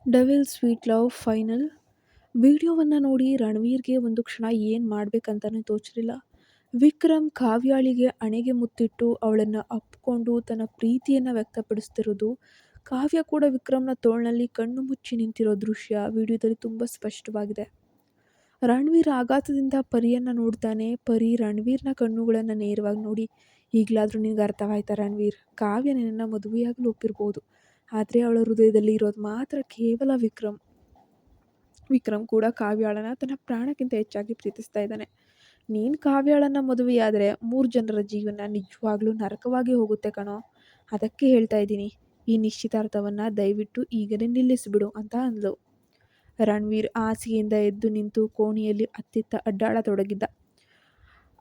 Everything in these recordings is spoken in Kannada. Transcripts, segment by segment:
ಡೆವಿಲ್ ಸ್ವೀಟ್ ಲವ್ ಫೈನಲ್ ವಿಡಿಯೋವನ್ನು ನೋಡಿ ರಣವೀರ್ಗೆ ಒಂದು ಕ್ಷಣ ಏನು ಮಾಡಬೇಕಂತಾನೆ ತೋಚಲಿಲ್ಲ. ವಿಕ್ರಮ್ ಕಾವ್ಯಾಳಿಗೆ ಹಣೆಗೆ ಮುತ್ತಿಟ್ಟು ಅವಳನ್ನು ಅಪ್ಪಿಕೊಂಡು ತನ್ನ ಪ್ರೀತಿಯನ್ನು ವ್ಯಕ್ತಪಡಿಸ್ತಿರೋದು, ಕಾವ್ಯ ಕೂಡ ವಿಕ್ರಮ್ನ ತೋಳ್ನಲ್ಲಿ ಕಣ್ಣು ಮುಚ್ಚಿ ನಿಂತಿರೋ ದೃಶ್ಯ ವಿಡಿಯೋದಲ್ಲಿ ತುಂಬ ಸ್ಪಷ್ಟವಾಗಿದೆ. ರಣವೀರ್ ಆಘಾತದಿಂದ ಪರಿಯನ್ನು ನೋಡ್ತಾನೆ. ಪರಿ ರಣವೀರ್ನ ಕಣ್ಣುಗಳನ್ನು ನೇರವಾಗಿ ನೋಡಿ, ಈಗಲಾದರೂ ನಿನಗೆ ಅರ್ಥವಾಯ್ತಾ ರಣವೀರ್, ಕಾವ್ಯ ನಿನ್ನನ್ನು ಮದುವೆಯಾಗಲು ಒಪ್ಪಿರ್ಬೋದು, ಆದರೆ ಅವಳ ಹೃದಯದಲ್ಲಿ ಇರೋದು ಮಾತ್ರ ಕೇವಲ ವಿಕ್ರಮ್. ವಿಕ್ರಮ್ ಕೂಡ ಕಾವ್ಯಾಳನ್ನ ತನ್ನ ಪ್ರಾಣಕ್ಕಿಂತ ಹೆಚ್ಚಾಗಿ ಪ್ರೀತಿಸ್ತಾ ಇದ್ದಾನೆ. ನೀನು ಕಾವ್ಯಾಳನ್ನ ಮದುವೆಯಾದರೆ 3 ಜನರ ಜೀವನ ನಿಜವಾಗ್ಲೂ ನರಕವಾಗಿ ಹೋಗುತ್ತೆ ಕಣೋ. ಅದಕ್ಕೆ ಹೇಳ್ತಾ ಇದ್ದೀನಿ, ಈ ನಿಶ್ಚಿತಾರ್ಥವನ್ನು ದಯವಿಟ್ಟು ಈಗಲೇ ನಿಲ್ಲಿಸಿಬಿಡು ಅಂತ ಅಂದ್ಲು. ರಣವೀರ್ ಹಾಸಿಗೆಯಿಂದ ಎದ್ದು ನಿಂತು ಕೋಣೆಯಲ್ಲಿ ಅತ್ತಿತ್ತ ಅಡ್ಡಾಡತೊಡಗಿದ್ದ.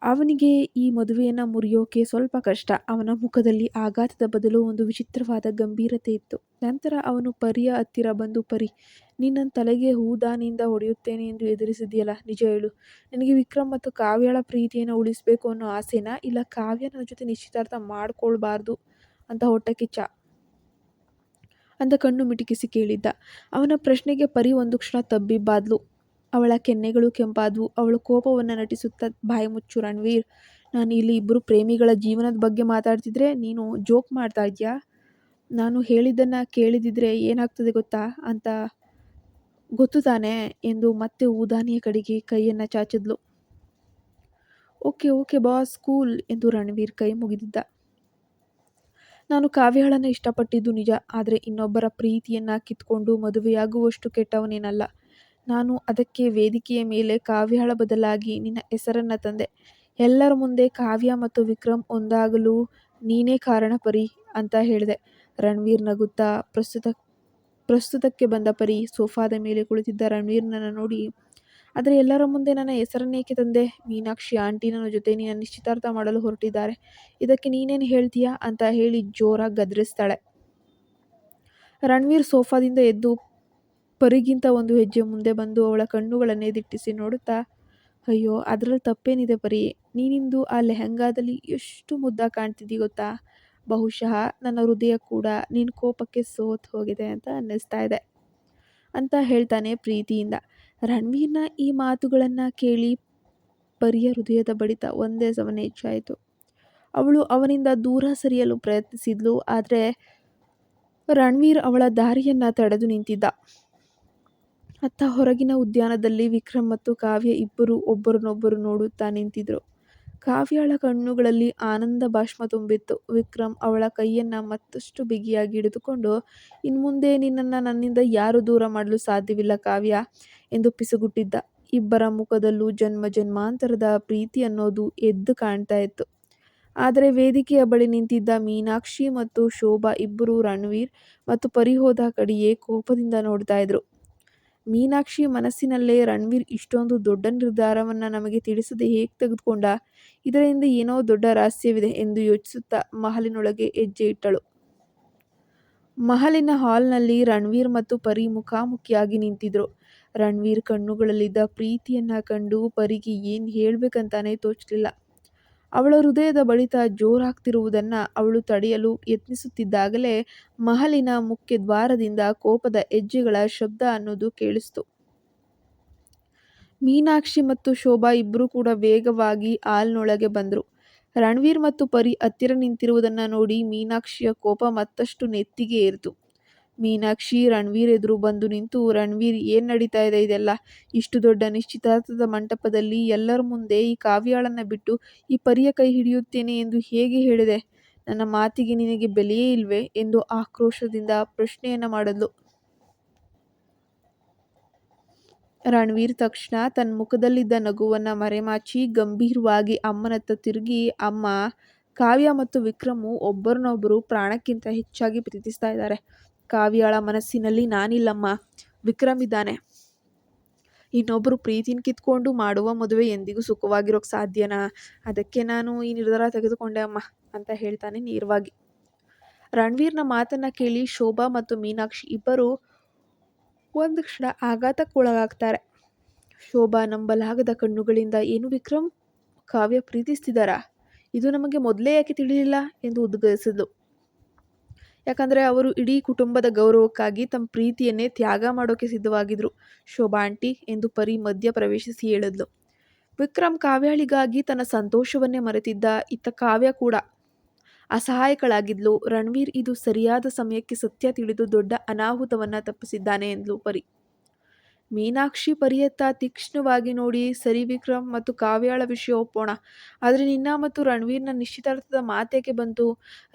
ಅವನಿಗೆ ಈ ಮದುವೆಯನ್ನು ಮುರಿಯೋಕೆ ಸ್ವಲ್ಪ ಕಷ್ಟ. ಅವನ ಮುಖದಲ್ಲಿ ಆಘಾತದ ಬದಲು ಒಂದು ವಿಚಿತ್ರವಾದ ಗಂಭೀರತೆ ಇತ್ತು. ನಂತರ ಅವನು ಪರಿಯ ಹತ್ತಿರ ಬಂದು, ಪರಿ, ನಿನ್ನ ತಲೆಗೆ ಹೂದಾನಿಯಿಂದ ಹೊಡೆಯುತ್ತೇನೆ ಎಂದು ಎದುರಿಸಿದೆಯಲ್ಲ, ನಿಜ ಹೇಳು, ನಿನಗೆ ವಿಕ್ರಮ್ ಮತ್ತು ಕಾವ್ಯಳ ಪ್ರೀತಿಯನ್ನು ಉಳಿಸಬೇಕು ಅನ್ನೋ ಆಸೆನಾ, ಇಲ್ಲ ಕಾವ್ಯ ನನ್ನ ಜೊತೆ ನಿಶ್ಚಿತಾರ್ಥ ಮಾಡ್ಕೊಳ್ಬಾರ್ದು ಅಂತ ಹೊಟ್ಟೆ ಕಿಚ್ಚ ಅಂತ ಕಣ್ಣು ಮಿಟುಕಿಸಿ ಕೇಳಿದ್ದ. ಅವನ ಪ್ರಶ್ನೆಗೆ ಪರಿ ಒಂದು ಕ್ಷಣ ತಬ್ಬಿಬ್ಬಾದ್ಲು. ಅವಳ ಕೆನ್ನೆಗಳು ಕೆಂಪಾದ್ವು. ಅವಳು ಕೋಪವನ್ನು ನಟಿಸುತ್ತಾ, ಬಾಯಿ ಮುಚ್ಚು ರಣವೀರ್, ನಾನು ಇಲ್ಲಿ ಇಬ್ಬರು ಪ್ರೇಮಿಗಳ ಜೀವನದ ಬಗ್ಗೆ ಮಾತಾಡ್ತಿದ್ರೆ ನೀನು ಜೋಕ್ ಮಾಡ್ತಾ ಇದ್ಯಾ? ನಾನು ಹೇಳಿದ್ದನ್ನು ಕೇಳಿದಿದ್ರೆ ಏನಾಗ್ತದೆ ಗೊತ್ತು ತಾನೇ ಎಂದು ಮತ್ತೆ ಊದಾನಿಯ ಕಡೆಗೆ ಕೈಯನ್ನು ಚಾಚಿದ್ಲು. ಓಕೆ ಓಕೆ ಬಾಸ್, ಕೂಲ್ ಎಂದು ರಣವೀರ್ ಕೈ ಮುಗಿದಿದ್ದ. ನಾನು ಕಾವ್ಯಳನ್ನು ಇಷ್ಟಪಟ್ಟಿದ್ದು ನಿಜ, ಆದರೆ ಇನ್ನೊಬ್ಬರ ಪ್ರೀತಿಯನ್ನು ಕಿತ್ಕೊಂಡು ಮದುವೆಯಾಗುವಷ್ಟು ಕೆಟ್ಟವನೇನಲ್ಲ. ನಾನು ಅದಕ್ಕೆ ವೇದಿಕೆಯ ಮೇಲೆ ಕಾವ್ಯಳ ಬದಲಾಗಿ ನಿನ್ನ ಹೆಸರನ್ನು ತಂದೆ. ಎಲ್ಲರ ಮುಂದೆ ಕಾವ್ಯ ಮತ್ತು ವಿಕ್ರಮ್ ಒಂದಾಗಲು ನೀನೇ ಕಾರಣ ಪರಿ ಅಂತ ಹೇಳಿದೆ. ರಣವೀರ್ ನಗುತ್ತಾ ಪ್ರಸ್ತುತಕ್ಕೆ ಬಂದ ಪರಿ ಸೋಫಾದ ಮೇಲೆ ಕುಳಿತಿದ್ದ ರಣವೀರ್ನನ್ನು ನೋಡಿ, ಆದರೆ ಎಲ್ಲರ ಮುಂದೆ ನನ್ನ ಹೆಸರನ್ನೇಕೆ ತಂದೆ? ಮೀನಾಕ್ಷಿ ಆಂಟಿ ನನ್ನ ಜೊತೆ ನಿನ್ನ ನಿಶ್ಚಿತಾರ್ಥ ಮಾಡಲು ಹೊರಟಿದ್ದಾರೆ, ಇದಕ್ಕೆ ನೀನೇನು ಹೇಳ್ತೀಯಾ ಅಂತ ಹೇಳಿ ಜೋರಾಗಿ ಗದರಿಸ್ತಾಳೆ. ರಣವೀರ್ ಸೋಫಾದಿಂದ ಎದ್ದು ಪರಿಗಿಂತ ಒಂದು ಹೆಜ್ಜೆ ಮುಂದೆ ಬಂದು ಅವಳ ಕಣ್ಣುಗಳನ್ನೇ ದಿಟ್ಟಿಸಿ ನೋಡುತ್ತಾ, ಅಯ್ಯೋ, ಅದರಲ್ಲಿ ತಪ್ಪೇನಿದೆ ಪರಿ, ನೀನಿಂದು ಆ ಲೆಹಂಗಾದಲ್ಲಿ ಎಷ್ಟು ಮುದ್ದಾಗಿ ಕಾಣ್ತಿದ್ದೀ ಗೊತ್ತಾ? ಬಹುಶಃ ನನ್ನ ಹೃದಯ ಕೂಡ ನಿನ್ನ ಕೋಪಕ್ಕೆ ಸೋತು ಹೋಗಿದೆ ಅಂತ ಅನ್ನಿಸ್ತಾ ಇದೆ ಅಂತ ಹೇಳ್ತಾನೆ ಪ್ರೀತಿಯಿಂದ. ರಣವೀರ್ನ ಈ ಮಾತುಗಳನ್ನು ಕೇಳಿ ಪರಿಯ ಹೃದಯದ ಬಡಿತ ಒಂದೇ ಸಮನೆ ಹೆಚ್ಚಾಯಿತು. ಅವಳು ಅವನಿಂದ ದೂರ ಸರಿಯಲು ಪ್ರಯತ್ನಿಸಿದ್ಲು, ಆದರೆ ರಣವೀರ್ ಅವಳ ದಾರಿಯನ್ನು ತಡೆದು ನಿಂತಿದ್ದ. ಅತ್ತ ಹೊರಗಿನ ಉದ್ಯಾನದಲ್ಲಿ ವಿಕ್ರಮ್ ಮತ್ತು ಕಾವ್ಯ ಇಬ್ಬರು ಒಬ್ಬರನ್ನೊಬ್ಬರು ನೋಡುತ್ತಾ ನಿಂತಿದ್ರು. ಕಾವ್ಯಳ ಕಣ್ಣುಗಳಲ್ಲಿ ಆನಂದ ಬಾಷ್ಪ ತುಂಬಿತ್ತು. ವಿಕ್ರಮ್ ಅವಳ ಕೈಯನ್ನು ಮತ್ತಷ್ಟು ಬಿಗಿಯಾಗಿ ಹಿಡಿದುಕೊಂಡು, ಇನ್ಮುಂದೆ ನಿನ್ನನ್ನು ನನ್ನಿಂದ ಯಾರೂ ದೂರ ಮಾಡಲು ಸಾಧ್ಯವಿಲ್ಲ ಕಾವ್ಯ ಎಂದು ಪಿಸುಗುಟ್ಟಿದ್ದ. ಇಬ್ಬರ ಮುಖದಲ್ಲೂ ಜನ್ಮ ಜನ್ಮಾಂತರದ ಪ್ರೀತಿ ಅನ್ನೋದು ಎದ್ದು ಕಾಣ್ತಾ ಇತ್ತು. ಆದರೆ ವೇದಿಕೆಯ ಬಳಿ ನಿಂತಿದ್ದ ಮೀನಾಕ್ಷಿ ಮತ್ತು ಶೋಭಾ ಇಬ್ಬರು ರಣವೀರ್ ಮತ್ತು ಪರಿ ಹೋದ ಕಡೆಯೇ ಕೋಪದಿಂದ ನೋಡ್ತಾ ಇದ್ರು. ಮೀನಾಕ್ಷಿ ಮನಸ್ಸಿನಲ್ಲೇ, ರಣವೀರ್ ಇಷ್ಟೊಂದು ದೊಡ್ಡ ನಿರ್ಧಾರವನ್ನು ನಮಗೆ ತಿಳಿಸದೆ ಹೇಗೆ ತೆಗೆದುಕೊಂಡ? ಇದರ ಹಿಂದೆ ಏನೋ ದೊಡ್ಡ ರಹಸ್ಯವಿದೆ ಎಂದು ಯೋಚಿಸುತ್ತಾ ಮಹಲಿನೊಳಗೆ ಹೆಜ್ಜೆ ಇಟ್ಟಳು. ಮಹಲಿನ ಹಾಲ್ನಲ್ಲಿ ರಣವೀರ್ ಮತ್ತು ಪರಿ ಮುಖಾಮುಖಿಯಾಗಿ ನಿಂತಿದ್ರು. ರಣವೀರ್ ಕಣ್ಣುಗಳಲ್ಲಿದ್ದ ಪ್ರೀತಿಯನ್ನ ಕಂಡು ಪರಿಗೆ ಏನು ಹೇಳ್ಬೇಕಂತಾನೆ ತೋಚಲಿಲ್ಲ. ಅವಳ ಹೃದಯದ ಬಡಿತ ಜೋರಾಗ್ತಿರುವುದನ್ನ ಅವಳು ತಡೆಯಲು ಯತ್ನಿಸುತ್ತಿದ್ದಾಗಲೇ ಮಹಲಿನ ಮುಖ್ಯ ದ್ವಾರದಿಂದ ಕೋಪದ ಹೆಜ್ಜೆಗಳ ಶಬ್ದ ಅನ್ನೋದು ಕೇಳಿಸ್ತು. ಮೀನಾಕ್ಷಿ ಮತ್ತು ಶೋಭಾ ಇಬ್ಬರು ಕೂಡ ವೇಗವಾಗಿ ಹಾಲ್ನೊಳಗೆ ಬಂದ್ರು. ರಣವೀರ್ ಮತ್ತು ಪರಿ ಹತ್ತಿರ ನಿಂತಿರುವುದನ್ನ ನೋಡಿ ಮೀನಾಕ್ಷಿಯ ಕೋಪ ಮತ್ತಷ್ಟು ನೆತ್ತಿಗೆ ಏರಿತು. ಮೀನಾಕ್ಷಿ ರಣವೀರ್ ಎದುರು ಬಂದು ನಿಂತು, ರಣವೀರ್, ಏನ್ ನಡೀತಾ ಇದೆ ಇದೆಲ್ಲ? ಇಷ್ಟು ದೊಡ್ಡ ನಿಶ್ಚಿತಾರ್ಥದ ಮಂಟಪದಲ್ಲಿ ಎಲ್ಲರ ಮುಂದೆ ಈ ಕಾವ್ಯಾಳನ್ನ ಬಿಟ್ಟು ಈ ಪರಿಯ ಕೈ ಹಿಡಿಯುತ್ತೇನೆ ಎಂದು ಹೇಗೆ ಹೇಳಿದೆ? ನನ್ನ ಮಾತಿಗೆ ನಿನಗೆ ಬೆಲೆಯೇ ಇಲ್ವೇ ಎಂದು ಆಕ್ರೋಶದಿಂದ ಪ್ರಶ್ನೆಯನ್ನ ಮಾಡಿದ್ಲು. ರಣವೀರ್ ತಕ್ಷಣ ತನ್ನ ಮುಖದಲ್ಲಿದ್ದ ನಗುವನ್ನ ಮರೆಮಾಚಿ ಗಂಭೀರವಾಗಿ ಅಮ್ಮನತ್ತ ತಿರುಗಿ, ಅಮ್ಮ, ಕಾವ್ಯ ಮತ್ತು ವಿಕ್ರಮು ಒಬ್ಬರನ್ನೊಬ್ಬರು ಪ್ರಾಣಕ್ಕಿಂತ ಹೆಚ್ಚಾಗಿ ಪ್ರೀತಿಸ್ತಾ ಇದ್ದಾರೆ. ಕಾವ್ಯಾಳ ಮನಸ್ಸಿನಲ್ಲಿ ನಾನಿಲ್ಲಮ್ಮ, ವಿಕ್ರಮ್ ಇದ್ದಾನೆ. ಇನ್ನೊಬ್ಬರು ಪ್ರೀತಿನ ಕಿತ್ಕೊಂಡು ಮಾಡುವ ಮದುವೆ ಎಂದಿಗೂ ಸುಖವಾಗಿರೋಕೆ ಸಾಧ್ಯನಾ? ಅದಕ್ಕೆ ನಾನು ಈ ನಿರ್ಧಾರ ತೆಗೆದುಕೊಂಡೆ ಅಮ್ಮ ಅಂತ ಹೇಳ್ತಾನೆ ನೇರವಾಗಿ. ರಣವೀರ್ನ ಮಾತನ್ನ ಕೇಳಿ ಶೋಭಾ ಮತ್ತು ಮೀನಾಕ್ಷಿ ಇಬ್ಬರು ಒಂದು ಕ್ಷಣ ಆಘಾತಕ್ಕೊಳಗಾಗ್ತಾರೆ. ಶೋಭಾ ನಂಬಲಾಗದ ಕಣ್ಣುಗಳಿಂದ, ಏನು ವಿಕ್ರಮ್, ಕಾವ್ಯ ಪ್ರೀತಿಸ್ತಿದ್ದಾರಾ? ಇದು ನಮಗೆ ಮೊದಲೇ ಯಾಕೆ ತಿಳಿಲಿಲ್ಲ ಎಂದು ಉದ್ಗರಿಸಿದ್ಲು. ಯಾಕಂದರೆ ಅವರು ಇಡೀ ಕುಟುಂಬದ ಗೌರವಕ್ಕಾಗಿ ತಮ್ಮ ಪ್ರೀತಿಯನ್ನೇ ತ್ಯಾಗ ಮಾಡೋಕೆ ಸಿದ್ಧವಾಗಿದ್ರು. ಶೋಭಾ ಆಂಟಿ ಎಂದು ಪರಿ ಮಧ್ಯ ಪ್ರವೇಶಿಸಿ ಹೇಳಿದ್ಲು. ವಿಕ್ರಮ್ ಕಾವ್ಯಾಳಿಗಾಗಿ ತನ್ನ ಸಂತೋಷವನ್ನೇ ಮರೆತಿದ್ದ. ಇತ್ತ ಕಾವ್ಯ ಕೂಡ ಅಸಹಾಯಕಳಾಗಿದ್ಲು. ರಣವೀರ್ ಇದು ಸರಿಯಾದ ಸಮಯಕ್ಕೆ ಸತ್ಯ ತಿಳಿದು ದೊಡ್ಡ ಅನಾಹುತವನ್ನ ತಪ್ಪಿಸಿದ್ದಾನೆ ಎಂದ್ಲು ಪರಿ. ಮೀನಾಕ್ಷಿ ಪರಿಯತ್ತ ತೀಕ್ಷ್ಣವಾಗಿ ನೋಡಿ, ಸರಿ ವಿಕ್ರಮ್ ಮತ್ತು ಕಾವ್ಯಾಳ ವಿಷಯ ಒಪ್ಪೋಣ, ಆದರೆ ನಿನ್ನ ಮತ್ತು ರಣವೀರ್ನ ನಿಶ್ಚಿತಾರ್ಥದ ಮಾತೇಕೆ ಬಂತು?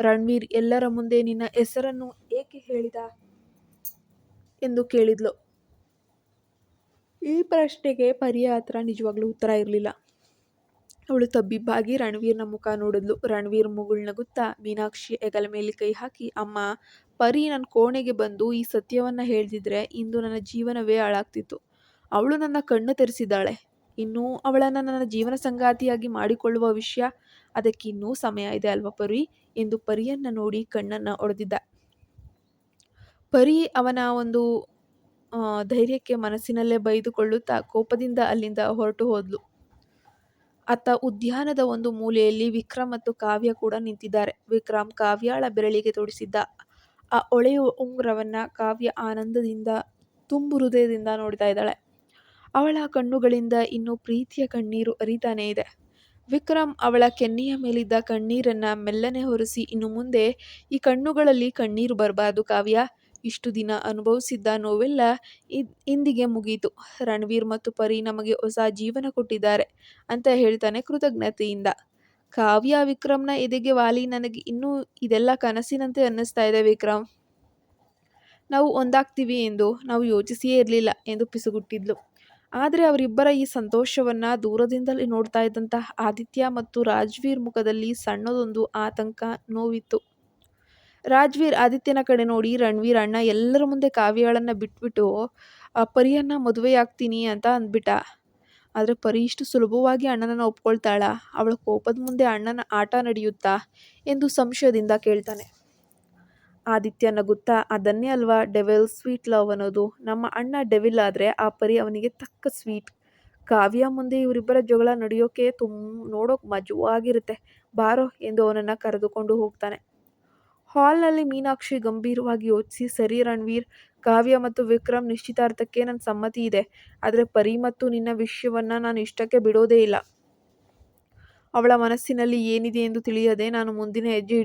ರಣವೀರ್ ಎಲ್ಲರ ಮುಂದೆ ನಿನ್ನ ಹೆಸರನ್ನು ಏಕೆ ಹೇಳಿದ ಎಂದು ಕೇಳಿದ್ಲು. ಈ ಪ್ರಶ್ನೆಗೆ ಪರಿಯ ಹತ್ರ ನಿಜವಾಗ್ಲೂ ಉತ್ತರ ಇರಲಿಲ್ಲ. ಅವಳು ತಬ್ಬಿಬ್ಬಾಗಿ ರಣವೀರ್ನ ಮುಖ ನೋಡಿದ್ಲು. ರಣವೀರ್ ಮುಗುಳ್ನಗುತ್ತಾ ಮೀನಾಕ್ಷಿ ಹೆಗಲ ಮೇಲೆ ಕೈ ಹಾಕಿ, ಅಮ್ಮ, ಪರಿ ನನ್ನ ಕೋಣೆಗೆ ಬಂದು ಈ ಸತ್ಯವನ್ನ ಹೇಳ್ದಿದ್ರೆ ಇಂದು ನನ್ನ ಜೀವನವೇ ಹಾಳಾಗ್ತಿತ್ತು. ಅವಳು ನನ್ನ ಕಣ್ಣು ತೆರೆಸಿದ್ದಾಳೆ. ಇನ್ನೂ ಅವಳನ್ನು ನನ್ನ ಜೀವನ ಸಂಗಾತಿಯಾಗಿ ಮಾಡಿಕೊಳ್ಳುವ ವಿಷಯ, ಅದಕ್ಕೆ ಇನ್ನೂ ಸಮಯ ಇದೆ ಅಲ್ವಾ ಪರಿ ಎಂದು ಪರಿಯನ್ನ ನೋಡಿ ಕಣ್ಣನ್ನ ಹೊಡೆದಿದ್ದ. ಪರಿ ಅವನ ಒಂದು ಧೈರ್ಯಕ್ಕೆ ಮನಸ್ಸಿನಲ್ಲೇ ಬೈದುಕೊಳ್ಳುತ್ತಾ ಕೋಪದಿಂದ ಅಲ್ಲಿಂದ ಹೊರಟು ಹೋದ್ಲು. ಅತ್ತ ಉದ್ಯಾನದ ಒಂದು ಮೂಲೆಯಲ್ಲಿ ವಿಕ್ರಮ್ ಮತ್ತು ಕಾವ್ಯ ಕೂಡ ನಿಂತಿದ್ದಾರೆ. ವಿಕ್ರಮ್ ಕಾವ್ಯಾಳ ಬೆರಳಿಗೆ ತೊಡಿಸಿದ್ದ ಆ ಹೊಳೆಯುವ ಉಂಗುರವನ್ನ ಕಾವ್ಯ ಆನಂದದಿಂದ ತುಂಬು ಹೃದಯದಿಂದ ನೋಡ್ತಾ ಇದ್ದಾಳೆ. ಅವಳ ಕಣ್ಣುಗಳಿಂದ ಇನ್ನೂ ಪ್ರೀತಿಯ ಕಣ್ಣೀರು ಹರಿತಾನೇ ಇದೆ. ವಿಕ್ರಮ್ ಅವಳ ಕೆನ್ನೆಯ ಮೇಲಿದ್ದ ಕಣ್ಣೀರನ್ನ ಮೆಲ್ಲನೆ ಹೊರಿಸಿ, ಇನ್ನು ಮುಂದೆ ಈ ಕಣ್ಣುಗಳಲ್ಲಿ ಕಣ್ಣೀರು ಬರಬಾರ್ದು ಕಾವ್ಯ. ಇಷ್ಟು ದಿನ ಅನುಭವಿಸಿದ್ದ ನೋವೆಲ್ಲ ಇಂದಿಗೆ ಮುಗೀತು. ರಣವೀರ್ ಮತ್ತು ಪರಿ ನಮಗೆ ಹೊಸ ಜೀವನ ಕೊಟ್ಟಿದ್ದಾರೆ ಅಂತ ಹೇಳ್ತಾನೆ ಕೃತಜ್ಞತೆಯಿಂದ. ಕಾವ್ಯ ವಿಕ್ರಮ್ನ ಎದೆಗೆ ವಾಲಿ, ನನಗೆ ಇನ್ನೂ ಇದೆಲ್ಲ ಕನಸಿನಂತೆ ಅನ್ನಿಸ್ತಾ ಇದೆ ವಿಕ್ರಮ್. ನಾವು ಒಂದಾಗ್ತೀವಿ ಎಂದು ನಾವು ಯೋಚಿಸಿಯೇ ಇರಲಿಲ್ಲ ಎಂದು ಪಿಸುಗುಟ್ಟಿದ್ಲು. ಆದರೆ ಅವರಿಬ್ಬರ ಈ ಸಂತೋಷವನ್ನ ದೂರದಿಂದಲೇ ನೋಡ್ತಾ ಇದ್ದಂತಹ ಆದಿತ್ಯ ಮತ್ತು ರಾಜ್ವೀರ್ ಮುಖದಲ್ಲಿ ಸಣ್ಣದೊಂದು ಆತಂಕ, ನೋವಿತ್ತು. ರಾಜ್ವೀರ್ ಆದಿತ್ಯನ ಕಡೆ ನೋಡಿ, ರಣವೀರ್ ಅಣ್ಣ ಎಲ್ಲರ ಮುಂದೆ ಕಾವ್ಯಾಳನ್ನ ಬಿಟ್ಬಿಟ್ಟು ಪರಿಯನ್ನ ಮದುವೆಯಾಗ್ತೀನಿ ಅಂತ ಅಂದ್ಬಿಟ್ಟ. ಆದರೆ ಪರಿ ಇಷ್ಟು ಸುಲಭವಾಗಿ ಅಣ್ಣನನ್ನ ಒಪ್ಕೊಳ್ತಾಳ? ಅವಳ ಕೋಪದ ಮುಂದೆ ಅಣ್ಣನ ಆಟ ನಡೆಯುತ್ತಾ ಎಂದು ಸಂಶಯದಿಂದ ಕೇಳ್ತಾನೆ. ಆದಿತ್ಯ ನಗುತ್ತಾ, ಅದನ್ನೇ ಅಲ್ವಾ ಡೆವಿಲ್ ಸ್ವೀಟ್ ಲವ್ ಅನ್ನೋದು. ನಮ್ಮ ಅಣ್ಣ ಡೆವಿಲ್ ಆದರೆ ಆ ಪರಿ ಅವನಿಗೆ ತಕ್ಕ ಸ್ವೀಟ್. ಕಾವ್ಯ ಮುಂದೆ ಇವರಿಬ್ಬರ ಜಗಳ ನಡೆಯೋಕೆ ನೋಡೋಕೆ ಮಜವಾಗಿರುತ್ತೆ, ಬಾರೋ ಎಂದು ಅವನನ್ನ ಕರೆದುಕೊಂಡು ಹೋಗ್ತಾನೆ. ಹಾಲ್ನಲ್ಲಿ ಮೀನಾಕ್ಷಿ ಗಂಭೀರವಾಗಿ ಯೋಚಿಸಿ, ಸರಿ ರಣವೀರ್, ಕಾವ್ಯ ಮತ್ತು ವಿಕ್ರಮ್ ನಿಶ್ಚಿತಾರ್ಥಕ್ಕೆ ನನ್ನ ಸಮ್ಮತಿ ಇದೆ. ಆದರೆ ಪರಿ ಮತ್ತು ನಿನ್ನ ವಿಷಯವನ್ನ ನಾನು ಇಷ್ಟಕ್ಕೆ ಬಿಡೋದೇ ಇಲ್ಲ. ಅವಳ ಮನಸ್ಸಿನಲ್ಲಿ ಏನಿದೆ ಎಂದು ತಿಳಿಯದೆ ನಾನು ಮುಂದಿನ ಹೆಜ್ಜೆ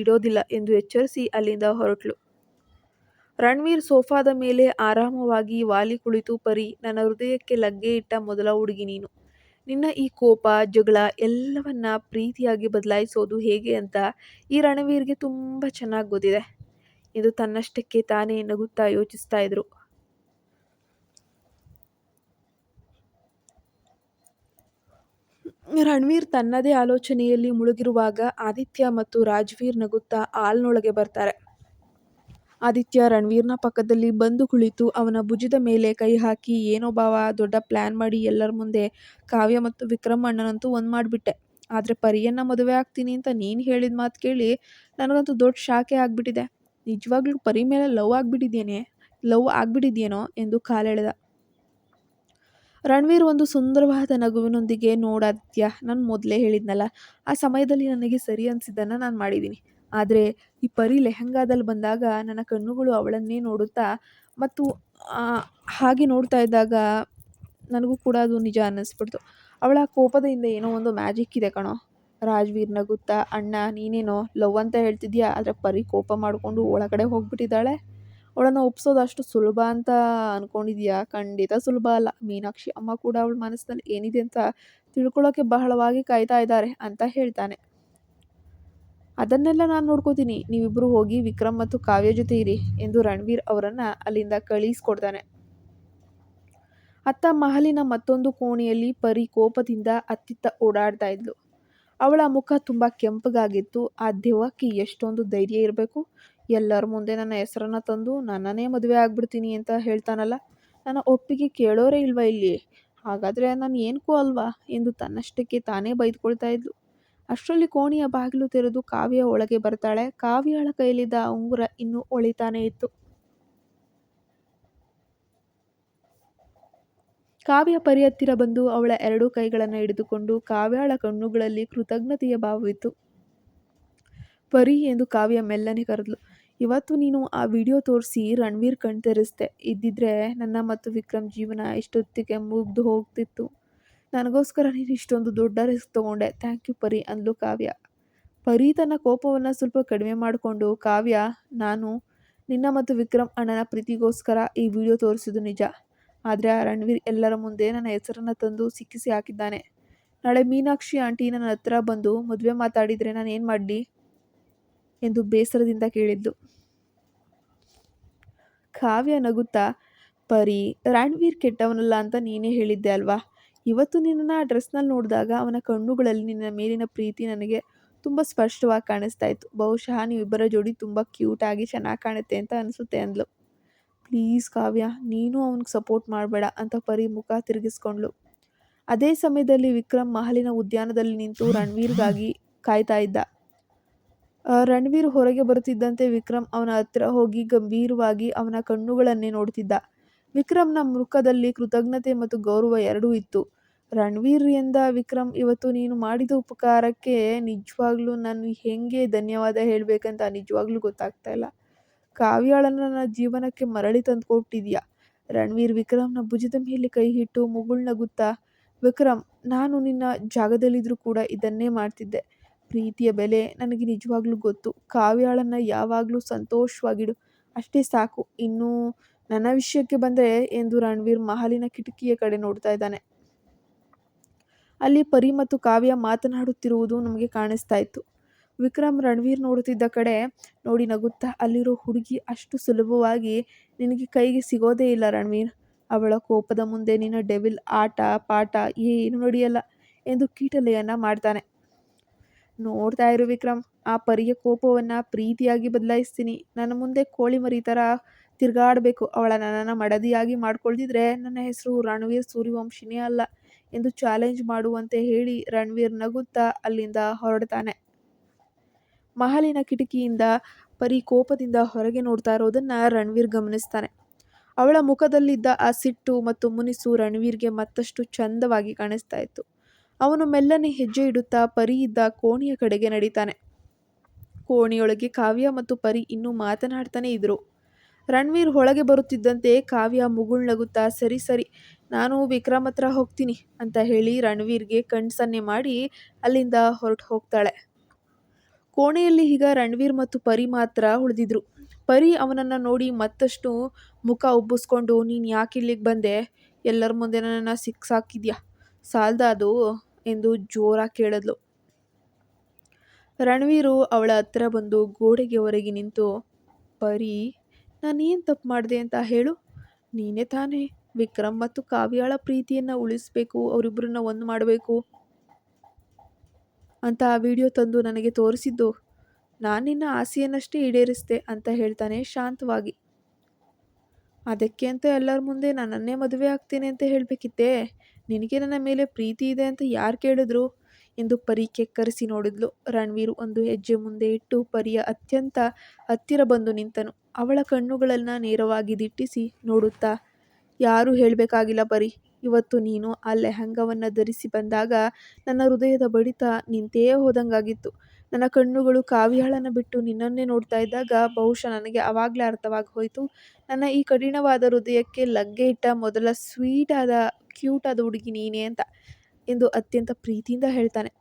ಇಡೋದಿಲ್ಲ ಎಂದು ಎಚ್ಚರಿಸಿ ಅಲ್ಲಿಂದ ಹೊರಟ್ಲು. ರಣವೀರ್ ಸೋಫಾದ ಮೇಲೆ ಆರಾಮವಾಗಿ ವಾಲಿ ಕುಳಿತು, ಪರಿ, ನನ್ನ ಹೃದಯಕ್ಕೆ ಲಗ್ಗೆ ಇಟ್ಟ ಮೊದಲ ಹುಡುಗಿ ನೀನು. ನಿನ್ನ ಈ ಕೋಪ, ಜಗಳ ಎಲ್ಲವನ್ನ ಪ್ರೀತಿಯಾಗಿ ಬದಲಾಯಿಸೋದು ಹೇಗೆ ಅಂತ ಈ ರಣವೀರ್ಗೆ ತುಂಬ ಚೆನ್ನಾಗಿ ಗೊತ್ತಿದೆ ಎಂದು ತನ್ನಷ್ಟಕ್ಕೆ ತಾನೇ ನಗುತ್ತಾ ಯೋಚಿಸ್ತಾ ಇದ್ರು. ರಣವೀರ್ ತನ್ನದೇ ಆಲೋಚನೆಯಲ್ಲಿ ಮುಳುಗಿರುವಾಗ ಆದಿತ್ಯ ಮತ್ತು ರಾಜ್ವೀರ್ ನಗುತ್ತಾ ಹಾಲ್ನೊಳಗೆ ಬರ್ತಾರೆ. ಆದಿತ್ಯ ರಣವೀರ್ನ ಪಕ್ಕದಲ್ಲಿ ಬಂದು ಕುಳಿತು ಅವನ ಭುಜದ ಮೇಲೆ ಕೈ ಹಾಕಿ, ಏನೋ ಬಾವ, ದೊಡ್ಡ ಪ್ಲಾನ್ ಮಾಡಿ ಎಲ್ಲರ ಮುಂದೆ ಕಾವ್ಯ ಮತ್ತು ವಿಕ್ರಮ್ ಅಣ್ಣನಂತೂ ಒಂದ್ ಮಾಡಿಬಿಟ್ಟೆ. ಆದರೆ ಪರಿಯನ್ನ ಮದುವೆ ಆಗ್ತೀನಿ ಅಂತ ನೀನು ಹೇಳಿದ ಮಾತು ಕೇಳಿ ನನಗಂತೂ ದೊಡ್ಡ ಶಾಕೆ ಆಗ್ಬಿಟ್ಟಿದೆ. ನಿಜವಾಗ್ಲೂ ಪರಿ ಮೇಲೆ ಲವ್ ಆಗ್ಬಿಟ್ಟಿದ್ಯೇನೋ ಎಂದು ಕಾಲೆಳೆದ. ರಣವೀರ್ ಒಂದು ಸುಂದರವಾದ ನಗುವಿನೊಂದಿಗೆ, ನೋಡಾದಿತ್ಯ, ನಾನು ಮೊದಲೇ ಹೇಳಿದ್ನಲ್ಲ, ಆ ಸಮಯದಲ್ಲಿ ನನಗೆ ಸರಿ ಅನಿಸಿದ್ದನ್ನು ನಾನು ಮಾಡಿದ್ದೀನಿ. ಆದರೆ ಈ ಪರಿ ಲೆಹಂಗಾದಲ್ಲಿ ಬಂದಾಗ ನನ್ನ ಕಣ್ಣುಗಳು ಅವಳನ್ನೇ ನೋಡುತ್ತಾ ಮತ್ತು ಹಾಗೆ ನೋಡ್ತಾ ಇದ್ದಾಗ ನನಗೂ ಕೂಡ ಅದು ನಿಜ ಅನ್ನಿಸ್ಬಿಡ್ತು. ಅವಳ ಕೋಪದಿಂದ ಏನೋ ಒಂದು ಮ್ಯಾಜಿಕ್ ಇದೆ ಕಣೋ. ರಾಜ್ವೀರ್ ನಗುತ್ತಾ, ಅಣ್ಣ, ನೀನೇನೋ ಲವ್ ಅಂತ ಹೇಳ್ತಿದ್ಯಾ, ಆದರೆ ಪರಿ ಕೋಪ ಮಾಡಿಕೊಂಡು ಒಳಗಡೆ ಹೋಗ್ಬಿಟ್ಟಿದ್ದಾಳೆ. ಅವಳನ್ನು ಒಪ್ಸೋದು ಅಷ್ಟು ಸುಲಭ ಅಂತ ಅಂದ್ಕೊಂಡಿದ್ಯಾ? ಖಂಡಿತ ಸುಲಭ ಅಲ್ಲ. ಮೀನಾಕ್ಷಿ ಅಮ್ಮ ಕೂಡ ಅವಳ ಮನಸ್ಸಿನಲ್ಲಿ ಏನಿದೆ ಅಂತ ತಿಳ್ಕೊಳ್ಳೋಕೆ ಬಹಳವಾಗಿ ಕಾಯ್ತಾ ಇದ್ದಾರೆ ಅಂತ ಹೇಳ್ತಾನೆ. ಅದನ್ನೆಲ್ಲ ನಾನು ನೋಡ್ಕೋತೀನಿ, ನೀವಿಬ್ಬರು ಹೋಗಿ ವಿಕ್ರಮ್ ಮತ್ತು ಕಾವ್ಯ ಜೊತೆ ಇರಿ ಎಂದು ರಣವೀರ್ ಅವರನ್ನ ಅಲ್ಲಿಂದ ಕಳಿಸ್ಕೊಡ್ತಾನೆ. ಅತ್ತ ಮಹಲಿನ ಮತ್ತೊಂದು ಕೋಣೆಯಲ್ಲಿ ಪರಿ ಕೋಪದಿಂದ ಅತ್ತಿತ್ತ ಓಡಾಡ್ತಾ ಇದ್ಲು. ಅವಳ ಮುಖ ತುಂಬ ಕೆಂಪಗಾಗಿತ್ತು. ಆ ದೆವ್ವಕ್ಕೆ ಎಷ್ಟೊಂದು ಧೈರ್ಯ ಇರಬೇಕು. ಎಲ್ಲರ ಮುಂದೆ ನನ್ನ ಹೆಸರನ್ನ ತಂದು ನನ್ನನ್ನೇ ಮದುವೆ ಆಗ್ಬಿಡ್ತೀನಿ ಅಂತ ಹೇಳ್ತಾನಲ್ಲ, ನನ್ನ ಒಪ್ಪಿಗೆ ಕೇಳೋರೇ ಇಲ್ವಾ ಇಲ್ಲಿ? ಹಾಗಾದರೆ ನಾನು ಏನಕ್ಕೂ ಅಲ್ವಾ ಎಂದು ತನ್ನಷ್ಟಕ್ಕೆ ತಾನೇ ಬೈದ್ಕೊಳ್ತಾ ಇದ್ಲು. ಅಷ್ಟರಲ್ಲಿ ಕೋಣೆಯ ಬಾಗಿಲು ತೆರೆದು ಕಾವ್ಯ ಒಳಗೆ ಬರ್ತಾಳೆ. ಕಾವ್ಯಳ ಕೈಲಿದ್ದ ಉಂಗುರ ಇನ್ನೂ ಹೊಳಿತಾನೇ ಇತ್ತು. ಕಾವ್ಯ ಪರಿ ಹತ್ತಿರ ಬಂದು ಅವಳ ಎರಡೂ ಕೈಗಳನ್ನು ಹಿಡಿದುಕೊಂಡು, ಕಾವ್ಯಳ ಕಣ್ಣುಗಳಲ್ಲಿ ಕೃತಜ್ಞತೆಯ ಭಾವವಿತ್ತು. ಪರಿ ಎಂದು ಕಾವ್ಯ ಮೆಲ್ಲನೆ ಕರೆದ್ಲು. ಇವತ್ತು ನೀನು ಆ ವಿಡಿಯೋ ತೋರಿಸಿ ರಣವೀರ್ ಕಣ್ ತೆರೆಸ್ದೆ. ಇದ್ದಿದ್ರೆ ನನ್ನ ಮತ್ತು ವಿಕ್ರಮ್ ಜೀವನ ಇಷ್ಟೊತ್ತಿಗೆ ಮುಗ್ದು ಹೋಗ್ತಿತ್ತು. ನನಗೋಸ್ಕರ ನೀನು ಇಷ್ಟೊಂದು ದೊಡ್ಡ ರಿಸ್ಕ್ ತಗೊಂಡೆ. ಥ್ಯಾಂಕ್ ಯು ಪರಿ ಅಂದ್ಲು ಕಾವ್ಯ. ಪರಿ ತನ್ನ ಕೋಪವನ್ನು ಸ್ವಲ್ಪ ಕಡಿಮೆ ಮಾಡಿಕೊಂಡು, ಕಾವ್ಯ, ನಾನು ನಿನ್ನ ಮತ್ತು ವಿಕ್ರಮ್ ಅಣ್ಣನ ಪ್ರೀತಿಗೋಸ್ಕರ ಈ ವಿಡಿಯೋ ತೋರಿಸಿದ್ದು ನಿಜ. ಆದರೆ ಆ ರಣವೀರ್ ಎಲ್ಲರ ಮುಂದೆ ನನ್ನ ಹೆಸರನ್ನು ತಂದು ಸಿಕ್ಕಿಸಿ ಹಾಕಿದ್ದಾನೆ. ನಾಳೆ ಮೀನಾಕ್ಷಿ ಆಂಟಿ ನನ್ನ ಹತ್ರ ಬಂದು ಮದುವೆ ಮಾತಾಡಿದರೆ ನಾನು ಏನು ಮಾಡಲಿ ಎಂದು ಬೇಸರದಿಂದ ಕೇಳಿದ್ಲು. ಕಾವ್ಯ ನಗುತ್ತಾ, ಪರಿ, ರಣವೀರ್ ಕೆಟ್ಟವನಲ್ಲ ಅಂತ ನೀನೇ ಹೇಳಿದ್ದೆ ಅಲ್ವಾ. ಇವತ್ತು ನಿನ್ನನ್ನು ಆ ಡ್ರೆಸ್ನಲ್ಲಿ ನೋಡಿದಾಗ ಅವನ ಕಣ್ಣುಗಳಲ್ಲಿ ನಿನ್ನ ಮೇಲಿನ ಪ್ರೀತಿ ನನಗೆ ತುಂಬ ಸ್ಪಷ್ಟವಾಗಿ ಕಾಣಿಸ್ತಾ ಇತ್ತು. ಬಹುಶಃ ನೀವಿಬ್ಬರ ಜೋಡಿ ತುಂಬ ಕ್ಯೂಟಾಗಿ ಚೆನ್ನಾಗಿ ಕಾಣುತ್ತೆ ಅಂತ ಅನಿಸುತ್ತೆ ಅಂದ್ಲು. ಪ್ಲೀಸ್ ಕಾವ್ಯ, ನೀನು ಅವನಿಗೆ ಸಪೋರ್ಟ್ ಮಾಡಬೇಡ ಅಂತ ಪರಿ ಮುಖ ತಿರುಗಿಸ್ಕೊಂಡ್ಲು. ಅದೇ ಸಮಯದಲ್ಲಿ ವಿಕ್ರಮ್ ಮಹಲಿನ ಉದ್ಯಾನದಲ್ಲಿ ನಿಂತು ರಣವೀರ್ಗಾಗಿ ಕಾಯ್ತಾ ಇದ್ದ. ರಣವೀರ್ ಹೊರಗೆ ಬರುತ್ತಿದ್ದಂತೆ ವಿಕ್ರಮ್ ಅವನ ಹತ್ರ ಹೋಗಿ ಗಂಭೀರವಾಗಿ ಅವನ ಕಣ್ಣುಗಳನ್ನೇ ನೋಡ್ತಿದ್ದ. ವಿಕ್ರಮ್ನ ಮುಖದಲ್ಲಿ ಕೃತಜ್ಞತೆ ಮತ್ತು ಗೌರವ ಎರಡೂ ಇತ್ತು. ರಣವೀರ್ ಎಂದ ವಿಕ್ರಮ್, ಇವತ್ತು ನೀನು ಮಾಡಿದ ಉಪಕಾರಕ್ಕೆ ನಿಜವಾಗ್ಲೂ ನಾನು ಹೆಂಗೆ ಧನ್ಯವಾದ ಹೇಳಬೇಕಂತ ನಿಜವಾಗ್ಲೂ ಗೊತ್ತಾಗ್ತಾ ಇಲ್ಲ. ಕಾವ್ಯಾಳನ್ನು ನನ್ನ ಜೀವನಕ್ಕೆ ಮರಳಿ ತಂದುಕೊಟ್ಟಿದ್ಯಾ. ರಣವೀರ್ ವಿಕ್ರಮ್ನ ಭುಜದ ಮೇಲೆ ಕೈ ಇಟ್ಟು ಮುಗುಳ್ನಗುತ್ತಾ, ವಿಕ್ರಮ್, ನಾನು ನಿನ್ನ ಜಾಗದಲ್ಲಿದ್ದರೂ ಕೂಡ ಇದನ್ನೇ ಮಾಡ್ತಿದ್ದೆ. ಪ್ರೀತಿಯ ಬೆಲೆ ನನಗೆ ನಿಜವಾಗ್ಲೂ ಗೊತ್ತು. ಕಾವ್ಯಾಳನ್ನು ಯಾವಾಗಲೂ ಸಂತೋಷವಾಗಿಡು, ಅಷ್ಟೇ ಸಾಕು. ಇನ್ನು ನನ್ನ ವಿಷಯಕ್ಕೆ ಬಂದರೆ ಎಂದು ರಣವೀರ್ ಮಹಲಿನ ಕಿಟಕಿಯ ಕಡೆ ನೋಡ್ತಾ ಇದ್ದಾನೆ. ಅಲ್ಲಿ ಪರಿ ಮತ್ತು ಕಾವ್ಯ ಮಾತನಾಡುತ್ತಿರುವುದು ನಮಗೆ ಕಾಣಿಸ್ತಾ ಇತ್ತು. ವಿಕ್ರಮ್ ರಣವೀರ್ ನೋಡುತ್ತಿದ್ದ ಕಡೆ ನೋಡಿ ನಗುತ್ತಾ, ಅಲ್ಲಿರೋ ಹುಡುಗಿ ಅಷ್ಟು ಸುಲಭವಾಗಿ ನಿನಗೆ ಕೈಗೆ ಸಿಗೋದೇ ಇಲ್ಲ ರಣವೀರ್. ಅವಳ ಕೋಪದ ಮುಂದೆ ನಿನ್ನ ಡೆವಿಲ್ ಆಟ ಪಾಠ ಏನು ನಡೆಯಲ್ಲ ಎಂದು ಕೀಟಲೆಯನ್ನು ಮಾಡ್ತಾನೆ. ನೋಡ್ತಾ ಇರು ವಿಕ್ರಮ್, ಆ ಪರಿಯ ಕೋಪವನ್ನು ಪ್ರೀತಿಯಾಗಿ ಬದಲಾಯಿಸ್ತೀನಿ. ನನ್ನ ಮುಂದೆ ಕೋಳಿ ಮರಿ ಥರ ತಿರುಗಾಡಬೇಕು. ಅವಳ ನನ್ನನ್ನು ಮಡದಿಯಾಗಿ ಮಾಡ್ಕೊಳ್ದಿದ್ರೆ ನನ್ನ ಹೆಸರು ರಣವೀರ್ ಸೂರ್ಯವಂಶಿನೇ ಅಲ್ಲ ಎಂದು ಚಾಲೆಂಜ್ ಮಾಡುವಂತೆ ಹೇಳಿ ರಣವೀರ್ ನಗುತ್ತಾ ಅಲ್ಲಿಂದ ಹೊರಡ್ತಾನೆ. ಮಹಲಿನ ಕಿಟಕಿಯಿಂದ ಪರಿ ಕೋಪದಿಂದ ಹೊರಗೆ ನೋಡ್ತಾ ಇರೋದನ್ನು ರಣವೀರ್ ಗಮನಿಸ್ತಾನೆ. ಅವಳ ಮುಖದಲ್ಲಿದ್ದ ಆ ಸಿಟ್ಟು ಮತ್ತು ಮುನಿಸು ರಣವೀರ್ಗೆ ಮತ್ತಷ್ಟು ಚಂದವಾಗಿ ಕಾಣಿಸ್ತಾ ಇತ್ತು. ಅವನು ಮೆಲ್ಲನೆ ಹೆಜ್ಜೆ ಇಡುತ್ತಾ ಪರಿ ಇದ್ದ ಕೋಣೆಯ ಕಡೆಗೆ ನಡೀತಾನೆ. ಕೋಣೆಯೊಳಗೆ ಕಾವ್ಯ ಮತ್ತು ಪರಿ ಇನ್ನೂ ಮಾತನಾಡ್ತಾನೆ ಇದ್ರು. ರಣವೀರ್ ಒಳಗೆ ಬರುತ್ತಿದ್ದಂತೆ ಕಾವ್ಯ ಮುಗುಳ್ನಗುತ್ತಾ, ಸರಿ ಸರಿ, ನಾನು ವಿಕ್ರಮ್ ಹತ್ರ ಹೋಗ್ತೀನಿ ಅಂತ ಹೇಳಿ ರಣವೀರ್ಗೆ ಕಣ್ಸನ್ನೆ ಮಾಡಿ ಅಲ್ಲಿಂದ ಹೊರಟು ಹೋಗ್ತಾಳೆ. ಕೋಣೆಯಲ್ಲಿ ಈಗ ರಣವೀರ್ ಮತ್ತು ಪರಿ ಮಾತ್ರ ಉಳಿದಿದ್ರು. ಪರಿ ಅವನನ್ನು ನೋಡಿ ಮತ್ತಷ್ಟು ಮುಖ ಉಬ್ಬಿಸ್ಕೊಂಡು, ನೀನು ಯಾಕೆ ಇಲ್ಲಿಗೆ ಬಂದೆ? ಎಲ್ಲರ ಮುಂದೆ ನನ್ನನ್ನು ಸಿಕ್ಸಾಕಿದ್ಯಾ, ಸಾಲ್ದ ಅದು ಎಂದು ಜೋರಾಗಿ ಕೇಳಿದ್ಲು. ರಣವೀರು ಅವಳ ಹತ್ರ ಬಂದು ಗೋಡೆಗೆ ಹೊರಗೆ ನಿಂತು, ಪರಿ, ನಾನೇನು ತಪ್ಪು ಮಾಡಿದೆ ಅಂತ ಹೇಳು. ನೀನೇ ತಾನೇ ವಿಕ್ರಮ್ ಮತ್ತು ಕಾವ್ಯಾಳ ಪ್ರೀತಿಯನ್ನು ಉಳಿಸ್ಬೇಕು, ಅವರಿಬ್ಬರನ್ನ ಒಂದು ಮಾಡಬೇಕು ಅಂತ ಆ ವಿಡಿಯೋ ತಂದು ನನಗೆ ತೋರಿಸಿದ್ದು. ನಾನು ನಿನ್ನ ಆಸೆಯನ್ನಷ್ಟೇ ಈಡೇರಿಸಿದೆ ಅಂತ ಹೇಳ್ತಾನೆ ಶಾಂತವಾಗಿ. ಅದಕ್ಕೆ ಅಂತ ಎಲ್ಲರ ಮುಂದೆ ನನ್ನನ್ನೇ ಮದುವೆ ಆಗ್ತೇನೆ ಅಂತ ಹೇಳಬೇಕಿತ್ತೇ? ನಿನಗೆ ನನ್ನ ಮೇಲೆ ಪ್ರೀತಿ ಇದೆ ಅಂತ ಯಾರು ಕೇಳಿದ್ರು ಎಂದು ಪರಿ ಕೆಕ್ಕರಿಸಿ ನೋಡಿದ್ಲು. ರಣವೀರ್ ಒಂದು ಹೆಜ್ಜೆ ಮುಂದೆ ಇಟ್ಟು ಪರಿಯ ಅತ್ಯಂತ ಹತ್ತಿರ ಬಂದು ನಿಂತನು. ಅವಳ ಕಣ್ಣುಗಳನ್ನು ನೇರವಾಗಿ ದಿಟ್ಟಿಸಿ ನೋಡುತ್ತಾ, ಯಾರೂ ಹೇಳಬೇಕಾಗಿಲ್ಲ ಪರಿ, ಇವತ್ತು ನೀನು ಆ ಲೆಹಂಗವನ್ನು ಧರಿಸಿ ಬಂದಾಗ ನನ್ನ ಹೃದಯದ ಬಡಿತ ನಿಂತೇ ಹೋದಂಗಾಗಿತ್ತು. ನನ್ನ ಕಣ್ಣುಗಳು ಕಾವ್ಯಾಳನ್ನು ಬಿಟ್ಟು ನಿನ್ನನ್ನೇ ನೋಡ್ತಾ ಇದ್ದಾಗ ಬಹುಶಃ ನನಗೆ ಆವಾಗಲೇ ಅರ್ಥವಾಗಿ ಹೋಯಿತು, ನನ್ನ ಈ ಕಠಿಣವಾದ ಹೃದಯಕ್ಕೆ ಲಗ್ಗೆ ಇಟ್ಟ ಮೊದಲ ಕ್ಯೂಟಾದ ಹುಡುಗಿ ನೀನೇ ಅಂತ ಎಂದು ಅತ್ಯಂತ ಪ್ರೀತಿಯಿಂದ ಹೇಳ್ತಾನೆ.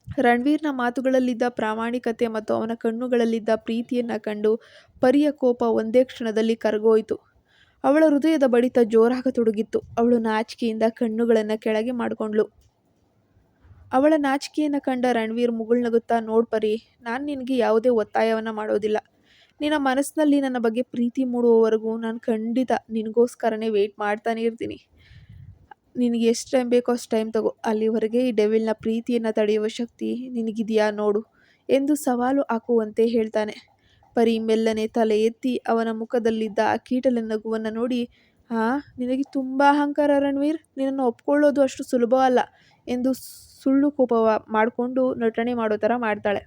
ರಣವೀರ್ನ ಮಾತುಗಳಲ್ಲಿದ್ದ ಪ್ರಾಮಾಣಿಕತೆ ಮತ್ತು ಅವನ ಕಣ್ಣುಗಳಲ್ಲಿದ್ದ ಪ್ರೀತಿಯನ್ನು ಕಂಡು ಪರಿಯ ಕೋಪ ಒಂದೇ ಕ್ಷಣದಲ್ಲಿ ಕರಗೋಯಿತು. ಅವಳ ಹೃದಯದ ಬಡಿತ ಜೋರಾಗತೊಡಗಿತ್ತು. ಅವಳು ನಾಚಿಕೆಯಿಂದ ಕಣ್ಣುಗಳನ್ನು ಕೆಳಗೆ ಮಾಡಿಕೊಂಡ್ಳು. ಅವಳ ನಾಚಿಕೆಯನ್ನು ಕಂಡ ರಣವೀರ್ ಮುಗುಳ್ನಗುತ್ತಾ, ನೋಡ್ ಪರಿ, ನಾನು ನಿನಗೆ ಯಾವುದೇ ಒತ್ತಾಯವನ್ನು ಮಾಡೋದಿಲ್ಲ. ನಿನ್ನ ಮನಸ್ಸಿನಲ್ಲಿ ನನ್ನ ಬಗ್ಗೆ ಪ್ರೀತಿ ಮೂಡುವವರೆಗೂ ನಾನು ಖಂಡಿತ ನಿನಗೋಸ್ಕರನೇ ವೆಯ್ಟ್ ಮಾಡ್ತಾನೆ ಇರ್ತೀನಿ. ನಿನಗೆ ಎಷ್ಟು ಟೈಮ್ ಬೇಕೋ ಅಷ್ಟು ಟೈಮ್ ತಗೋ. ಅಲ್ಲಿವರೆಗೆ ಈ ಡೆವಿಲ್ನ ಪ್ರೀತಿಯನ್ನು ತಡೆಯುವ ಶಕ್ತಿ ನಿನಗಿದೆಯಾ ನೋಡು ಎಂದು ಸವಾಲು ಹಾಕುವಂತೆ ಹೇಳ್ತಾನೆ. ಪರಿ ಮೆಲ್ಲನೆ ತಲೆ ಎತ್ತಿ ಅವನ ಮುಖದಲ್ಲಿದ್ದ ಆ ಕೀಟಲೆ ನಗುವನ್ನು ನೋಡಿ, ನಿನಗೆ ತುಂಬ ಅಹಂಕಾರ ರಣವೀರ್, ನಿನ್ನನ್ನು ಒಪ್ಕೊಳ್ಳೋದು ಅಷ್ಟು ಸುಲಭ ಅಲ್ಲ ಎಂದು ಸುಳ್ಳು ಕೋಪ ಮಾಡಿಕೊಂಡು ನಟನೆ ಮಾಡೋ ಥರ ಮಾಡ್ತಾಳೆ.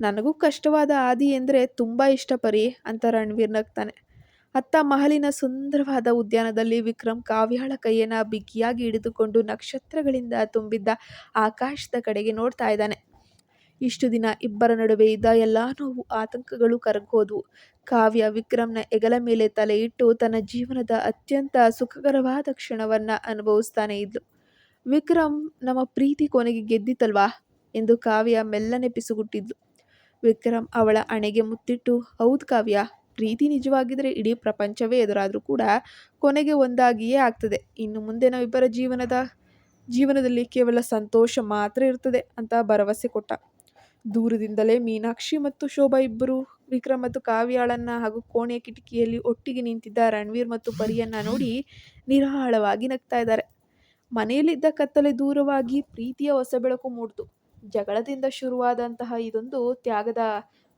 ನನಗೂ ಕಷ್ಟವಾದ ಆದಿ ಎಂದರೆ ತುಂಬ ಇಷ್ಟ ಪರಿ ಅಂತ ರಣವೀರ್ ನಗ್ತಾನೆ. ಅತ್ತ ಮಹಲಿನ ಸುಂದರವಾದ ಉದ್ಯಾನದಲ್ಲಿ ವಿಕ್ರಮ್ ಕಾವ್ಯಾಳ ಕೈಯನ್ನು ಬಿಗಿಯಾಗಿ ಹಿಡಿದುಕೊಂಡು ನಕ್ಷತ್ರಗಳಿಂದ ತುಂಬಿದ್ದ ಆಕಾಶದ ಕಡೆಗೆ ನೋಡ್ತಾ ಇದ್ದಾನೆ. ಇಷ್ಟು ದಿನ ಇಬ್ಬರ ನಡುವೆ ಇದ್ದ ಎಲ್ಲ ನೋವು ಆತಂಕಗಳು ಕರಗೋದ್ವು. ಕಾವ್ಯ ವಿಕ್ರಮ್ನ ಹೆಗಲ ಮೇಲೆ ತಲೆ ಇಟ್ಟು ತನ್ನ ಜೀವನದ ಅತ್ಯಂತ ಸುಖಕರವಾದ ಕ್ಷಣವನ್ನ ಅನುಭವಿಸ್ತಾನೆ ಇದ್ಲು. ವಿಕ್ರಮ್, ನಮ್ಮ ಪ್ರೀತಿ ಕೊನೆಗೆ ಗೆದ್ದಿತಲ್ವಾ ಎಂದು ಕಾವ್ಯ ಮೆಲ್ಲನೆ ಪಿಸುಗುಟ್ಟಿದ್ಲು. ವಿಕ್ರಮ್ ಅವಳ ಹಣೆಗೆ ಮುತ್ತಿಟ್ಟು, ಹೌದು ಕಾವ್ಯ, ಪ್ರೀತಿ ನಿಜವಾಗಿದ್ರೆ ಇಡೀ ಪ್ರಪಂಚವೇ ಎದುರಾದ್ರೂ ಕೂಡ ಕೊನೆಗೆ ಒಂದಾಗಿಯೇ ಆಗ್ತದೆ. ಇನ್ನು ಮುಂದೆ ನಾವಿಬ್ಬರ ಜೀವನದಲ್ಲಿ ಕೇವಲ ಸಂತೋಷ ಮಾತ್ರ ಇರ್ತದೆ ಅಂತ ಭರವಸೆ ಕೊಟ್ಟ. ದೂರದಿಂದಲೇ ಮೀನಾಕ್ಷಿ ಮತ್ತು ಶೋಭಾ ಇಬ್ಬರು ವಿಕ್ರಮ್ ಮತ್ತು ಕಾವ್ಯಾಳನ್ನ ಹಾಗೂ ಕೋಣೆಯ ಕಿಟಕಿಯಲ್ಲಿ ಒಟ್ಟಿಗೆ ನಿಂತಿದ್ದ ರಣವೀರ್ ಮತ್ತು ಪರಿಯನ್ನ ನೋಡಿ ನಿರಾಳವಾಗಿ ನಗ್ತಾ ಇದ್ದಾರೆ. ಮನೆಯಲ್ಲಿದ್ದ ಕತ್ತಲೆ ದೂರವಾಗಿ ಪ್ರೀತಿಯ ಹೊಸ ಬೆಳಕು ಮೂಡ್ತು. ಜಗಳದಿಂದ ಶುರುವಾದಂತಹ ಇದೊಂದು ತ್ಯಾಗದ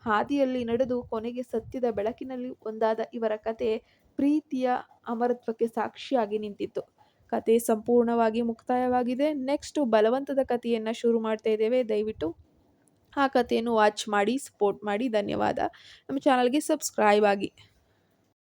ಹಾದಿಯಲ್ಲಿ ನಡೆದು ಕೊನೆಗೆ ಸತ್ಯದ ಬೆಳಕಿನಲ್ಲಿ ಒಂದಾದ ಇವರ ಕತೆ ಪ್ರೀತಿಯ ಅಮರತ್ವಕ್ಕೆ ಸಾಕ್ಷಿಯಾಗಿ ನಿಂತಿತ್ತು. ಕತೆ ಸಂಪೂರ್ಣವಾಗಿ ಮುಕ್ತಾಯವಾಗಿದೆ. ನೆಕ್ಸ್ಟ್ ಬಲವಂತದ ಕಥೆಯನ್ನು ಶುರು ಮಾಡ್ತಾ ಇದ್ದೇವೆ. ದಯವಿಟ್ಟು ಆ ಕಥೆಯನ್ನು ವಾಚ್ ಮಾಡಿ, ಸಪೋರ್ಟ್ ಮಾಡಿ. ಧನ್ಯವಾದ. ನಮ್ಮ ಚಾನಲ್ಗೆ ಸಬ್ಸ್ಕ್ರೈಬ್ ಆಗಿ.